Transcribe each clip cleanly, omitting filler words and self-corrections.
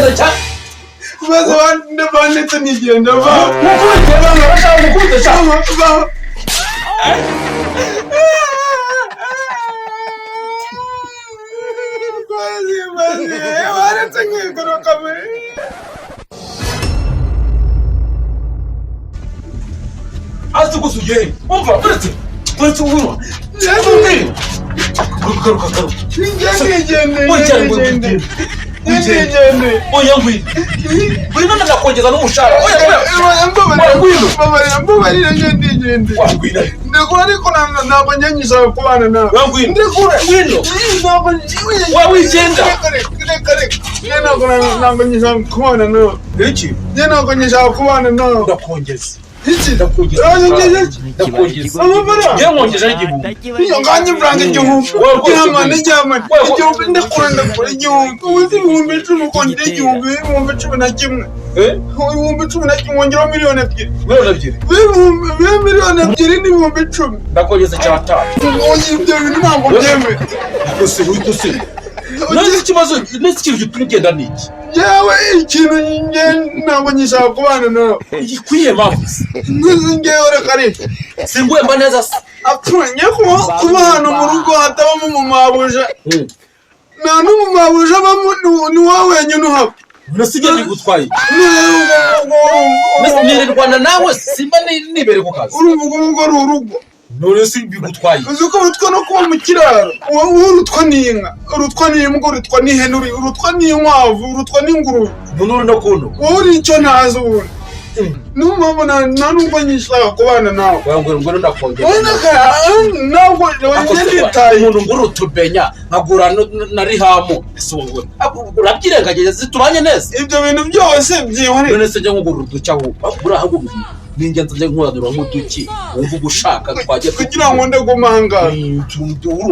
Ugeze cyane. Maze ndabanditse nigenda ba. Mukubite banga bashaka mukubite cyane. Azi gusuye. Umva, uretse uburwa. Ngiye. Garuka. Nigende. Oya ngwino. Ngwino ndakongeza n'umushahara. Oya mbabarira nigende. Wangwino. Ndakora ariko ntabwo nyanyisha kubana nawe. Wangwino. Ngwino. Ntabwo wigenda. Ntabwo nyisha kubana nawe. Iki? Ntabwo nyisha kubana nawe. Ndakongeza. Iki ndakongeza. Amabara. Ye nkongeje igihumbi. Iyo nganye mvanga igihumbi. Igihumbi n'ijyamani. Igihumbi ndakura igihumbi. Uzi ibihumbi 10 kongera igihumbi 11. Ibihumbi 11 wongeraho miliyoni 2. Miliyoni 2 n'ibihumbi 10. Ndakongeza cyatatu. Ibyo bintu ntabwo byemeye. Gusa witose. Nzi ikibazo n'ikintu gituma ugenda niki. Yewe ikintu ntabwo nyishaka kubana nawe. Igikwiye mavuze. Ngewe rekare. Singwemba neza se. Apfunye kuba hano mu rugo hatabamo umumabuja. Nta n'umumabuja abamo ni wowe wenyine uhaba. Nasigaye bigutwaye. Nirirwana nawe simba nibere ku kazi. Uruvuga ngo urugo. None si bigutwaye. Uzi ko urutwa no kuba mu kiraro. Urutwa n'inka, urutwa n'imbwa, urutwa n'ihene, urutwa n'inkwavu, urutwa n'ingurube. None no kuno. Uri icyo ntazi ubundi. Numva nta nubwo nyishaka kubana nawe. Ngo ndakongera. Ntabwo nditaye. Umuntu ngurutubenya nkagura na rihamu. Isongo. Urabyirengagije zitubanye neza. Ibyo bintu byose byihore. None se njye ngugura uducyaho. Burahago ningenza njye nkuradura nk'uduki. Wumva ugushaka twagiye kugira ngo nde gumanga.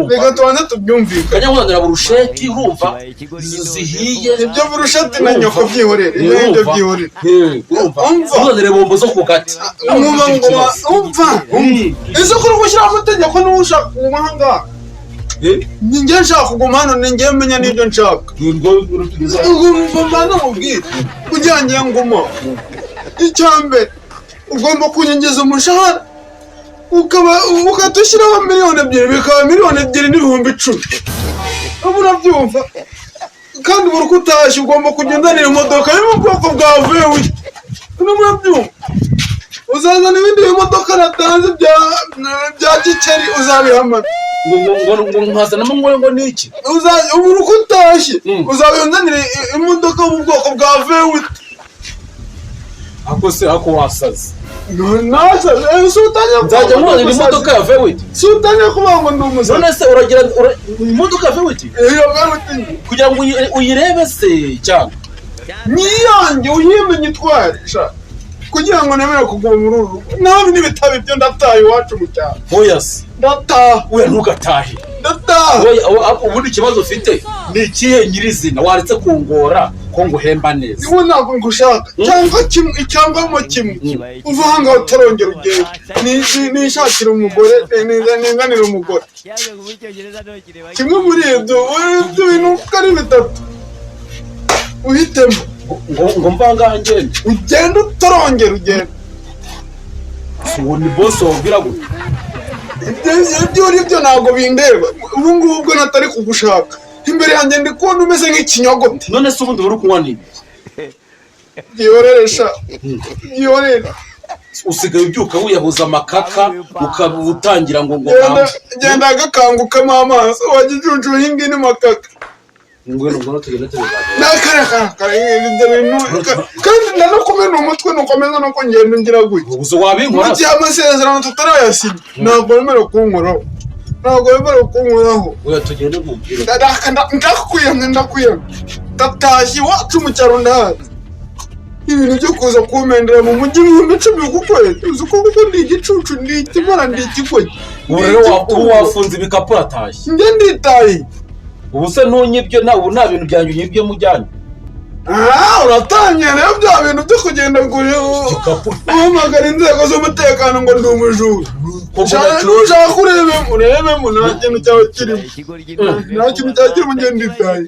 Reka tubanze tubyumvikanye. Kanya nkuradura burusheti urumva. Zihiye. Ibyo burusheti na nyoko byihorere. Ibyo byihorere. Urumva. Nkuradura bombo zo ku gati. Umva. Ese kuri gushyira amategeko n'ushaka kumanga. Ninjye nshaka kuguma hano ninjye menya n'ibyo nshaka. Ngumva namubwira. Ujyanye ngumo. Icyambere ugomba kunyongeza umushahara ukatushyiraho miliyoni 2 bikaba miliyoni 2 n'ibihumbi 10. Ubu urabyumva kandi buri kutashye ugomba kugendanira imodoka yo mu bwoko bwa vewe. Urabyumva uzazana ibindi bimodoka natanze bya gikeri uzabihamana ngo nkazanamo ngo niki ubu kutashye uzabiyonzanira imodoka mu bwoko bwa vewe. Ako se ako wasaze. Nasa sultanya nzajya nkubona imodoka ya Vewiti. Sultanya kuba ngo ndumuza. None se uragira imodoka ya Vewiti? Iyo Vewiti kugira ngo uyirebe se cyangwa niyange uyimenye itwarisha kugira ngo nemere kuguma mu rugo. Nawe nibitaba ibyo ndataye iwacu mu cyaro. Oya se ndataha. We ntugatahe. Ndataha. Oya ubundi ikibazo ufite ni ikihe nyirizina waretse kungora ko nguhemba neza. Niwe ntabwo ngushaka cyangwa mu kimwe uva hanga utarongera ugenda nishakira umugore ninganira umugore. Kimwe muri ibyo bintu uko ari bitatu uhitemo ngo mvanga ngende ugenda utarongera ugenda. Uwo ni boss wabwira gute? Ibyo uri byo ntabwo bindeba. Ubu ngubu ubwo natari kugushaka imbere yanjye ndi kubona umeze nk'ikinyogote. None se ubundi uri kunywa nibi? Yihoreresha yiyorera. Usigaye ubyuka wiyahuza amakaka ukabutangira ngo genda agakangukamo amaso wagijunju hingi ni makaka. Ngo tugenda tubigana. Nakara kandi ndanakomena umutwe nukomeza no kongenda ngira gute. Uzo wabinkora. Mugihe amasezerano tutarayasinya ntabwo wemerewe kunkoraho. Ntabwo wemerewe kunkoraho. Oya tugende mubwire. Ndakwiyanga. Tatashye iwacu mu cyaro ndahazi. Ibintu byo kuza kumendera mu mujyi mu 10 kukwezi. Uzi ko ndi igicucu ndi ikimara ndi ikikoye. Ubu rero wafunze ibikapu atashye. Nge nditaye. Ubu se ntunyibyo na ubu nta bintu byanyu nyibyo mujyanye. uratangiye rero bya bintu byo kugenda uhamagara inzego z'umutekano ngo ndi umujura ushaka urebemo nta kintu cyawe kirimo nta kintu cyawe kirimo ngenda itaye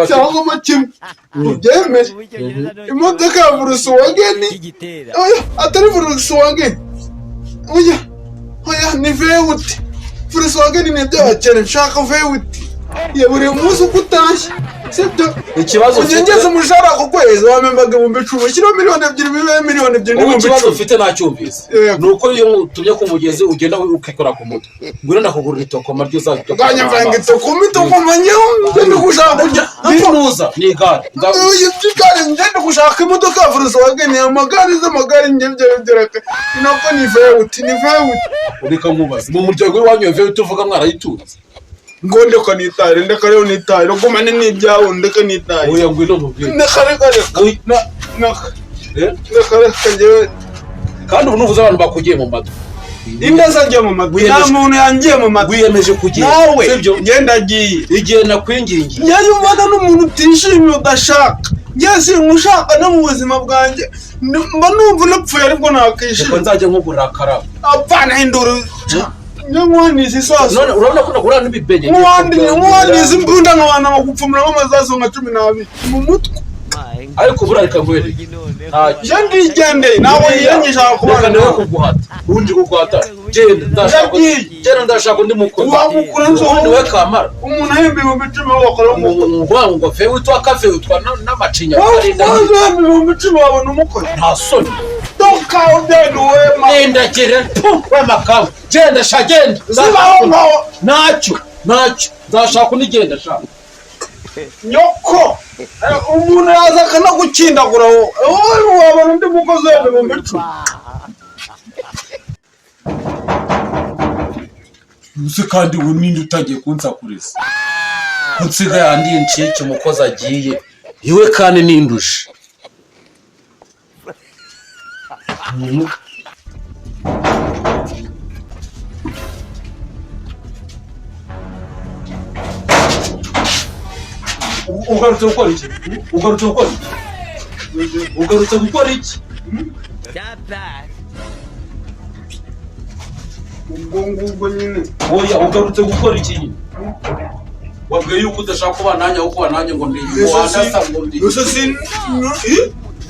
cyangwa kimwe ubyemere imodoka ya Volkswagen atari Volkswagen oya ni vewuti Volkswagen ni iby'abakene nshaka vewuti ya buri munsi uko utashye sibyo ikibazo ugengeze umushahara ku kwezi wamembaga 10,000 ushyiraho miliyoni 2 bibe miliyoni 2 ikibazo ufite nacyumvise nuko iyo utumye ku mugezi ugenda ukikora ku mutwe ngwira ndakugurira itokoma ryo uzajya nganyavanga itokoma nyewe ngende gushaka kujya binuza ni igare ngende gushaka imodoka ya Volkswagen amagare ngende byereka inako ni vewuti ureka nkubaze mu muryango w'iwanyu vewuti uvuga mwarayitunze ngo ndeka nitare ndeka rero nitare rugumane n'ibyawo ndeka nitare oya ngwino mubwire ndeka njewe kandi ubu nuvuze abantu bakugiye mu matwi indaza ngiye mu matwi nta muntu yangiye mu matwi wiyemeje kugiye sibyo ngenda giye igihe nakwingingi njye umwana n'umuntu utishimiye udashaka njye singushaka no mu buzima bwanjye mba numva napfuye ariko nakishima nzajya nkugurira akarabo apana induru Mwanizi sasa. None urabona ko nakura n'ibibenye. Mwanizi mbunda nkabana bagupfumura amazazo nka 12 mu mutwe. Ariko burarika ngwere. Jendi gende nawe yenyisha kubana nawe kuguhata. Undi kuguhata. Genda ndashaka undi mukozi. Wabukura nzo we kamara. Umuntu ahembe mu bicuma wakora ngo fe witwa kafe witwa n'amacinya karinda. Mu bicuma wabona umukozi. Nta soni. Toka udendo wema. Nenda kire we makamu. Genda shagenda. Nacyo. Ndashaka unigenda shaka. Nyoko umuntu yaza kana gukindagura wowe wabona undi mukozi wende mu mico Musi kandi unindi utagiye kunsakurisa Kutsiga yandi ncike umukozi agiye iwe kandi nindushe Ugarutse gukora iki? Ugarutse gukora iki? Ubwo nyine. Oya ugarutse gukora iki? Wabwiye yuko udashaka kuba nanjye aho kuba nanjye ngo ndi.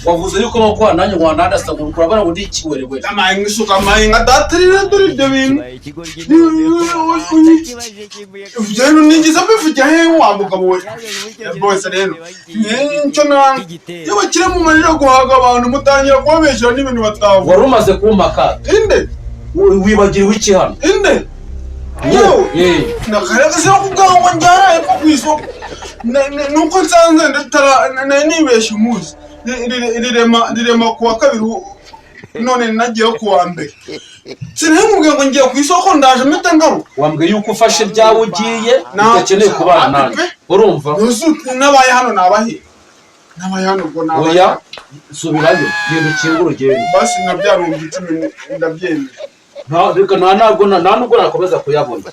Wavuze yuko no kuba nanjye ngo wanandasa ngo kurabana ngo ndi ikiwerewe. Amaye ngisuka datarira dore ibyo bintu. Ujyana ningiza bivuga he wambuka wowe. Boys rero. Nicyo na yo bakire mu marira guhaga abantu mutangira kubabeshya n'ibintu batavu. Wari umaze kumpaka. Inde. Wibagiriwe iki hano? Inde. Yo. Nakareka se kugango njara ko kwisoko. Nuko nsanze ndatara nibeshya umuzi. Rirema kuwa kabiri none nagiye kuwa mbere sinamubwiye ngo ngiye ku isoko ndaje mpita ngaruka wambwiye yuko ufashe byawe ugiye udakeneye kubana nanjye urumva nabaye hano ubwo nabaye oya subirayo genda ukingura urugendo basi nabyarumva 10 ndabyemera nta nubwo nakomeza kuyabona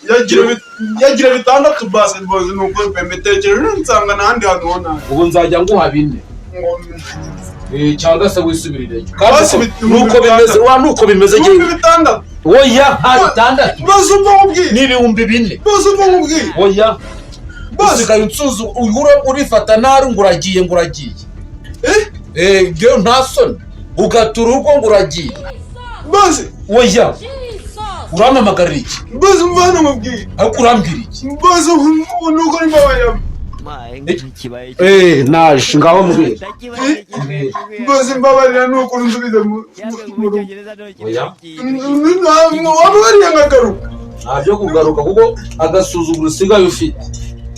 yagira 6 basi boze nuko bemetekereje nsanga nandi hano hona ubu nzajya nguha 4 cyangwa se wisubirire nuko bimeze gihe bitandatu oya bitandatu bose umubwiye ni 4,000 bose umubwiye oya bose unsuzu urifata ntari nguragiye byo nta soni ugatura urugo nguragiye bose oya uramamagarira iki bose mvana mubwiye ariko urambwira iki bose nuko ni mbaye naje ngaho mubwira bose mbabarira nuko nzubize mu oya wabariye ngagaruka ntabyo kugaruka kuko agasuzuguro usigaye ufite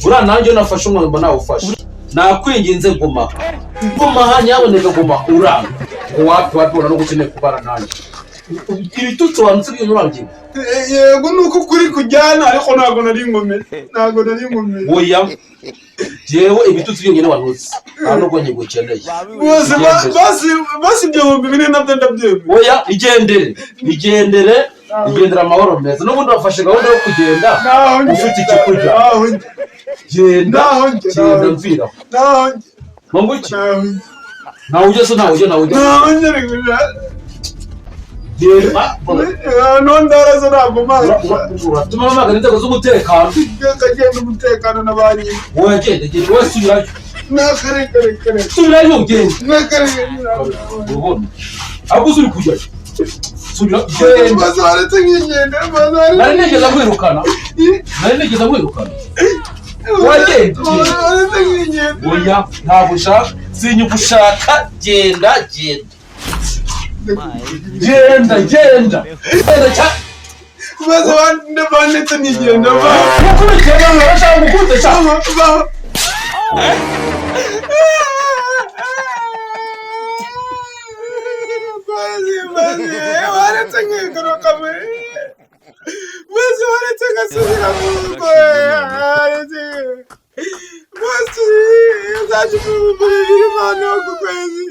buriya nanjye nafashe umwanya nawufashe nakwinginze guma nyaboneka guma uranga wapi no gukeneye kubara nanjye ibitutsi wanditse by'urangiye yego nuko kuri kujyana ariko ntago nari ngomere oya jewe ibitutsi byonyine wanutse nubwo nyigukeneye basi ibyo 2,000 nabyo ndabyemera oya igendere amahoro meza n'ubundi wafashe gahunda yo kugenda ufite ikikurya genda mviraho naho munguki nawujya ntawe nyine gusa genda ntondara zo ntabwo mazi uratuma mpamagara inzego z'umutekano kagenda umutekano na ba nyina wowe genda wowe subirayo n'akarekare subirayo ugende n'akarekare urabona ahubwo uri kujyayo subira genda maze waretse nk'ingendo maze waretse nari nigeze kwirukana wagenda waretse nk'ingendo oya ntabwo ushaka sinyugushaka genda maze bandetse n'ingendo mukurikirana barashaka gukundisha waretse nk'ingaruka maze waretse ngasubira mu rugo maze uzajya umubiri imana yo ku kwezi